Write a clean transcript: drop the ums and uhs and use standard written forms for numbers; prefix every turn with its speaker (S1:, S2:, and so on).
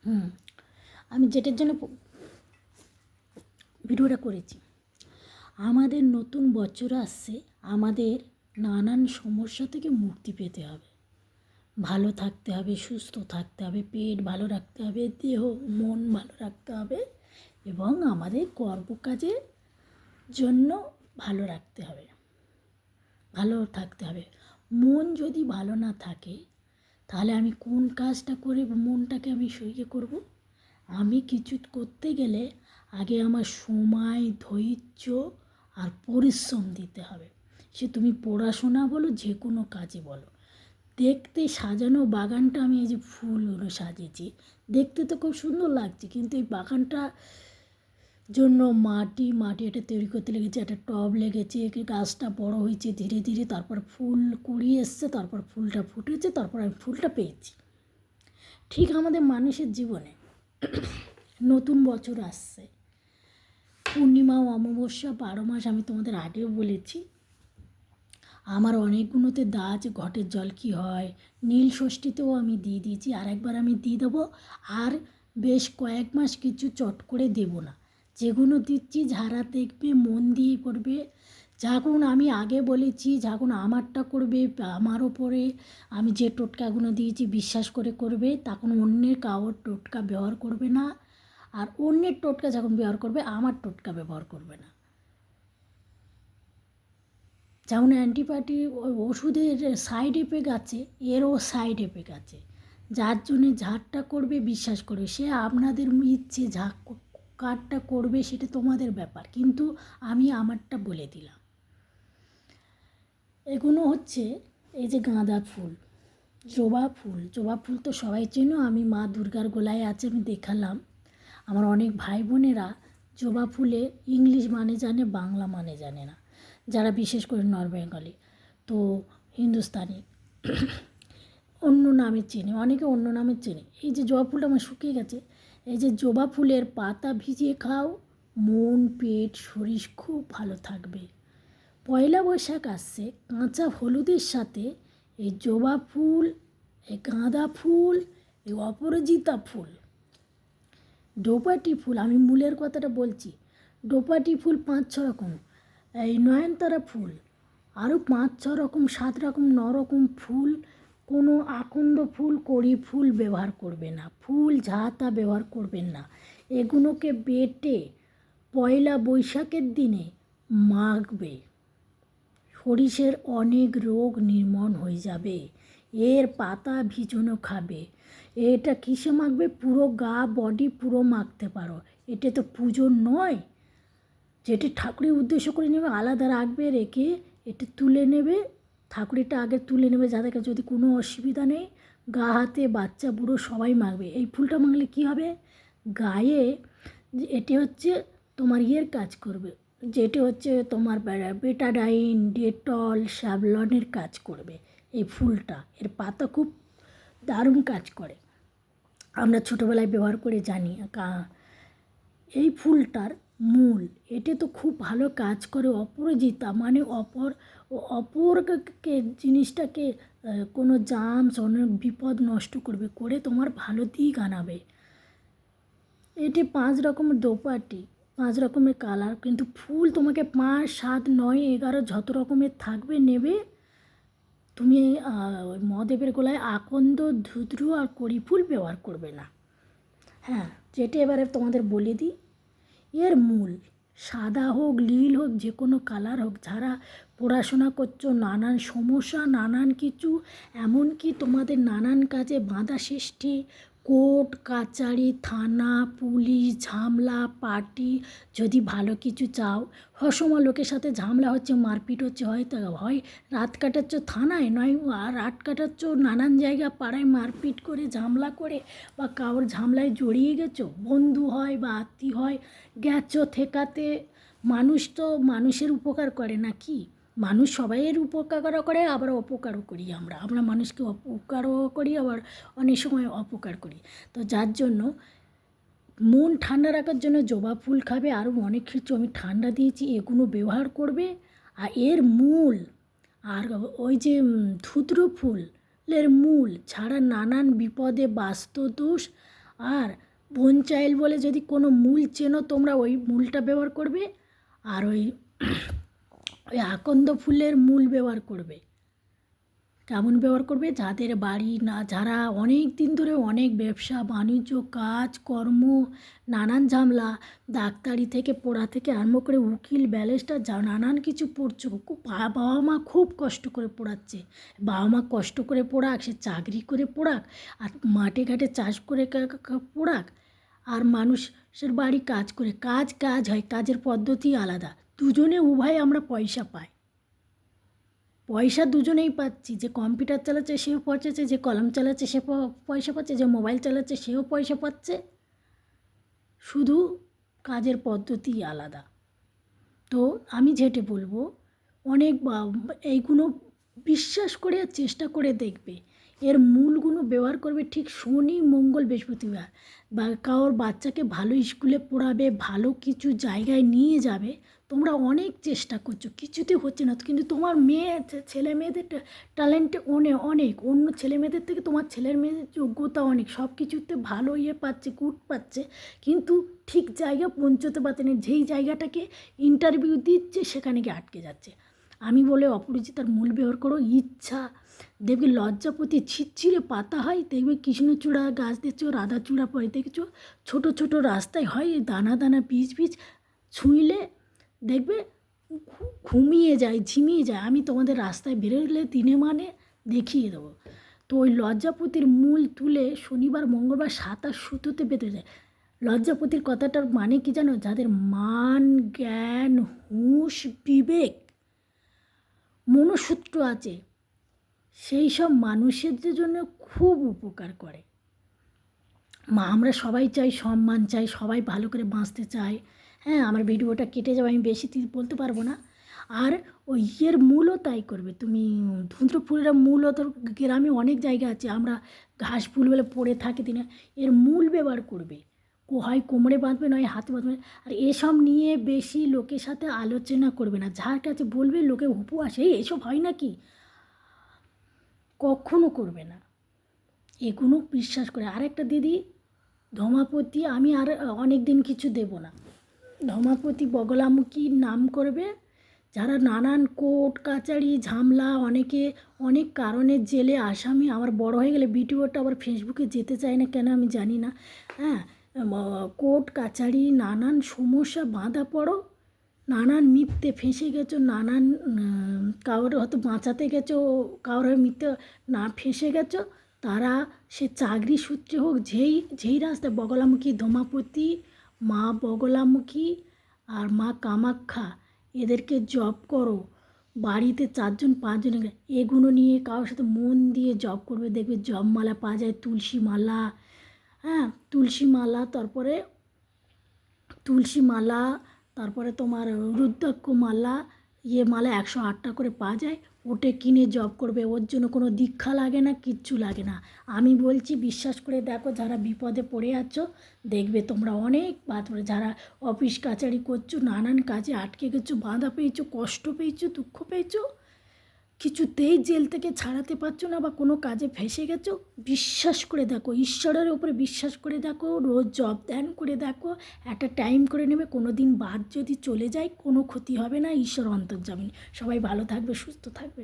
S1: হুম আমি যেটার জন্য ভিডিওটা করেছি, আমাদের নতুন বছর আসছে, আমাদের নানান সমস্যা থেকে মুক্তি পেতে হবে, ভালো থাকতে হবে, সুস্থ থাকতে হবে, পেট ভালো রাখতে হবে, দেহ মন ভালো রাখতে হবে এবং আমাদের কর্মকাজের জন্য ভালো রাখতে হবে, ভালো থাকতে হবে। মন যদি ভালো না থাকে তাহলে আমি কোন কাজটা করে মনটাকে আমি সইয়ে করব? আমি কিছু করতে গেলে আগে আমার সময়, ধৈর্য আর পরিশ্রম দিতে হবে। সে তুমি পড়াশোনা বলো, যে কোনো কাজে বলো। দেখতে সাজানো বাগানটা, আমি এই যে ফুলগুলো সাজিয়েছি, দেখতে তো খুব সুন্দর লাগছে, কিন্তু এই বাগানটা জন্য মাটি এটা তৈরি করতে লেগেছে, একটা টব লেগেছে, গাছটা বড় হয়েছে ধীরে ধীরে, তারপর ফুল কুড়িয়ে এসছে, তারপর ফুলটা ফুটেছে, তারপর আমি ফুলটা পেয়েছি। ঠিক আমাদের মানুষের জীবনে নতুন বছর আসছে, পূর্ণিমা অমাবস্যা 12 মাস, আমি তোমাদের আগেও বলেছি। আমার অনেকগুলোতে দাজ ঘটের জল কী হয়, নীল ষষ্ঠীতেও আমি দিয়ে দিয়েছি, আর একবার আমি দিয়ে দেবো। আর বেশ কয়েক মাস কিছু চট করে দেব না, যেগুলো দিচ্ছি যারা দেখবে মন দিয়ে করবে, যখন আমি আগে বলেছি যখন আমারটা করবে, আমার ওপরে আমি যে টোটকাগুলো দিয়েছি বিশ্বাস করে করবে, তখন অন্যের কারোর টোটকা ব্যবহার করবে না, আর অন্যের টোটকা যখন ব্যবহার করবে আমার টোটকা ব্যবহার করবে না। যেমন অ্যান্টিবায়োটিক ওষুধের সাইড এফেক্ট আছে, এরও সাইড এফেক্ট আছে, যার জন্যে ঝাড়টা করবে বিশ্বাস করবে, সে আপনাদের ইচ্ছে কারটা করবে সেটা তোমাদের ব্যাপার, কিন্তু আমি আমারটা বলে দিলাম। এগুলো হচ্ছে এই যে গাঁদা ফুল, জবা ফুল তো সবাই চেনো, আমি মা দুর্গার গোলায় আছে, আমি দেখালাম। আমার অনেক ভাই বোনেরা জবা ফুলে ইংলিশ মানে জানে, বাংলা মানে জানে না, যারা বিশেষ করে নর্থ বেঙ্গলি, তো হিন্দুস্তানি অন্য নামে চেনে, অনেকে অন্য নামে চেনে। এই যে জবা ফুলটা আমার শুকিয়ে গেছে, এই যে জবা ফুলের পাতা ভিজিয়ে খাও, মন পেট শরীর খুব ভালো থাকবে। পয়লা বৈশাখ আসছে, কাঁচা হলুদের সাথে এই জবা ফুল, এই গাঁদা ফুল, এই অপরাজিতা ফুল, ডোপাটি ফুল, আমি মূলের কথাটা বলছি, ডোপাটি ফুল 5-6 রকম, এই নয়নতারা ফুল, আরও 5-6 রকম 7 রকম 9 রকম ফুল, কোনো আকন্দ ফুল কড়ি ফুল ব্যবহার করবে না, ফুল ঝাঁতা ব্যবহার করবেন না। এগুলোকে বেটে পয়লা বৈশাখের দিনে মাখবে, শরীরের অনেক রোগ নির্মূল হয়ে যাবে। এর পাতা ভিজানো খাবে, এটা কিসে মাখবে, পুরো গা বডি পুরো মাখতে পারো। এটা তো পুজো নয়, যেটি ঠাকুরের উদ্দেশ্য করে নেবে আলাদা রাখবে, রেখে এটা তুলে নেবে, ঠাকুরেরটা আগে তুলে নেবে, যাদেরকে যদি কোনো অসুবিধা নেই, গা হাতে বাচ্চা বুড়ো সবাই মাখবে। এই ফুলটা মাখলে কী হবে, গায়ে এটি হচ্ছে তোমার ইয়ের কাজ করবে, যেটি হচ্ছে তোমার বেটাডাইন, ডেটল, স্যাভলনের কাজ করবে এই ফুলটা। এর পাতা খুব দারুণ কাজ করে, আমরা ছোটোবেলায় ব্যবহার করে জানি। এই ফুলটার মূল, এটা তো খুব ভালো কাজ করে, অপরাজিতা মানে অপরকে জিনিসটাকে কোনো জামস অনেক বিপদ নষ্ট করবে, করে তোমার ভালো দিক আনাবে। এটি 5 রকমের দোপাটি, 5 রকমের কালার, কিন্তু ফুল তোমাকে 5, 7, 9, 11 যত রকমের থাকবে নেবে। তুমি ওই মহাদেবের গোলায় আকন্দ, ধুতরু আর কড়ি ফুল ব্যবহার করবে না। হ্যাঁ, যেটা এবারে তোমাদের বলে দিই, এর মূল সাদা হোক, নীল হোক, যে কোনো কালার হোক, যারা পড়াশোনা করছো, নানান সমস্যা, নানান কিছু, এমনকি তোমাদের নানান কাজে বাধা সৃষ্টি, কোর্ট কাচারি, থানা, পুলিশ, ঝামেলা, পার্টি, যদি ভালো কিছু চাও, সবসময় লোকের সাথে ঝামেলা হচ্ছে, মারপিট হচ্ছে, হয়তো হয় রাত কাটাচ্ছ থানায়, নয় রাত কাটাচ্ছ নানান জায়গা পাড়ায়, মারপিট করে ঝামেলা করে, বা কারোর ঝামেলায় জড়িয়ে গেছো, বন্ধু হয় বা আত্মীয় হয়, গেছো ঠেকাতে। মানুষ তো মানুষের উপকার করে না কি, মানুষ সবাইয়ের উপকার করে, আবার অপকারও করি, আমরা মানুষকে উপকারও করি, আবার অনেক সময় অপকার করি। তো যার জন্য মন ঠান্ডা রাখার জন্য জবা ফুল খাবে, আরও অনেক কিছু আমি ঠান্ডা দিয়েছি, এগুলো ব্যবহার করবে। আর এর মূল, আর ওই যে ধুতরো ফুলের মূল ছাড়া নানান বিপদে বাস্তুদোষ আর বনচাইল বলে যদি কোনো মূল চেনো তোমরা ওই মূলটা ব্যবহার করবে, আর ওই আকন্দ ফুলের মূল ব্যবহার করবে। কেমন ব্যবহার করবে? যাদের বাড়ি না, যারা অনেক দিন ধরে অনেক ব্যবসা বাণিজ্য কাজ কর্ম নানান ঝামেলা, ডাক্তারি থেকে পড়া থেকে আরম্ভ করে উকিল ব্যারিস্টার যা নানান কিছু পড়ছো, বাবা মা খুব কষ্ট করে পড়াচ্ছে, বাবা মা কষ্ট করে পড়াক, সে চাকরি করে পড়াক আর মাঠে ঘাটে চাষ করে পড়াক, আর মানুষের বাড়ি কাজ করে, কাজ হয়, কাজের পদ্ধতি আলাদা, দুজনে উভয় আমরা পয়সা পাই, পয়সা দুজনেই পাচ্ছি, যে কম্পিউটার চালাচ্ছে সেও পয়সা, যে কলম চালাচ্ছে সে পয়সা পাচ্ছে, যে মোবাইল চালাচ্ছে সেও পয়সা পাচ্ছে, শুধু কাজের পদ্ধতি আলাদা। তো আমি যেটা বলবো, অনেক এইগুলো বিশ্বাস করে চেষ্টা করে দেখবে, এর মূলগুলো ব্যবহার করবে ঠিক শনি মঙ্গল বৃহস্পতিবার, বা কারোর বাচ্চাকে ভালো স্কুলে পড়াবে, ভালো কিছু জায়গায় নিয়ে যাবে, তোমরা অনেক চেষ্টা করছো, কিছুতে হচ্ছে না, কিন্তু তোমার ছেলে মেয়েদের ট্যালেন্টে অনেক অন্য ছেলে মেয়েদের থেকে তোমার ছেলের মেয়েদের যোগ্যতা অনেক, সব কিছুতে ভালো পাচ্ছে, গুড পাচ্ছে, কিন্তু ঠিক জায়গা পৌঁছতে পারছে না, যেই জায়গাটাকে ইন্টারভিউ দিচ্ছে সেখানে গিয়ে আটকে যাচ্ছে। আমি বলে অপরিচিতার মূল ব্যবহার করো, ইচ্ছা দেখবে লজ্জাপতি ছিটছিড়ে পাতা হয়, দেখবে কৃষ্ণচূড়া গাছ দেখছো, রাধাচূড়া পরে দেখছো, ছোট ছোট রাস্তায় হয় দানা দানা বীজ ছুঁইলে দেখবে ঘুমিয়ে যায়, ঝিমিয়ে যায়। আমি তোমাদের রাস্তায় বেরোলে দিনে মানে দেখিয়ে দেবো। তো ওই লজ্জাপতির মূল তুলে শনিবার মঙ্গলবার 27 সুতোতে বেঁধে যায়। লজ্জাপতির কথাটার মানে কি জানো? যাদের মান জ্ঞান হুঁশ বিবেক মনসূত্র আছে, সেই সব মানুষের জন্য খুব উপকার করে। আমরা সবাই চাই সম্মান, চাই সবাই ভালো করে বাঁচতে চাই। হ্যাঁ, আমার ভিডিওটা কেটে যাবে, আমি বেশি বলতে পারবো না। আর ওই মূলও তাই করবে। তুমি ধুন্দ্র ফুলের মূলও তোর গ্রামে অনেক জায়গা আছে, আমরা ঘাস ফুল বলে পড়ে থাকি দিনে, এর মূল ব্যবহার করবে, হয় কোমরে বাঁধবে নয় হাতে বাঁধবে। আর এসব নিয়ে বেশি লোকের সাথে আলোচনা করবে না, যার কাছে বলবে লোকে হুপু আসে এসব হয় নাকি, কখনো করবে না, এগুলো বিশ্বাস করে। আরেকটা দিদি ধমাপতি, আমি আর অনেক দিন কিছু দেব না, ধমাপতি বগলামুখী নাম করবে, যারা নানান কোর্ট কাচারি ঝামেলা, অনেক কারণে জেলে আসামি, আমার বড় হয়ে গেলে ভিডিওটা আবার ফেসবুকে যেতে চায় না কেন আমি জানি না। হ্যাঁ, কোর্ট কাচারি নানান সমস্যা বাঁধা পড়ো, নানান মিথ্যে ফেঁসে গেছো, নানান কারোর হয়তো বাঁচাতে গেছো, কারোর মিথ্যে না ফেঁসে গেছো, তারা সে চাকরি সূত্রে হোক, যেই রাস্তায় বগলামুখী ধমাপতি, মা বগলামুখী আর মা কামাখ্যা, এদেরকে জব করো, বাড়িতে 4জন 5জন, এগুলো নিয়ে কারোর সাথে মন দিয়ে জব করবে, দেখবে জব মালা পাওয়া যায়, তুলসী মালা, হ্যাঁ তুলসী মালা, তারপরে তোমার রুদ্রাক্ষ মালা, মালা 108টা করে পাওয়া যায়, ওটা কিনে জব করবে, ওর জন্য কোনো দীক্ষা লাগে না, কিচ্ছু লাগে না। আমি বলছি বিশ্বাস করে দেখো, যারা বিপদে পড়ে আছো দেখবে তোমরা অনেক বাদ পড়ে, যারা অফিস কাচারি করছো, নানান কাজে আটকে গেছো, বাধা পেয়েছো, কষ্ট পেয়েছো, দুঃখ পেয়েছো, কিছুতেই জেল থেকে ছাড়াতে পারছো না, বা কোনো কাজে ফেঁসে গেছো, বিশ্বাস করে দেখো, ঈশ্বরের উপরে বিশ্বাস করে দেখো, রোজ জব ধ্যান করে দেখো, একটা টাইম করে নেবে, কোনো দিন বাদ যদি চলে যায় কোনো ক্ষতি হবে না, ঈশ্বর অন্তর্যামী। সবাই ভালো থাকবে, সুস্থ থাকবে।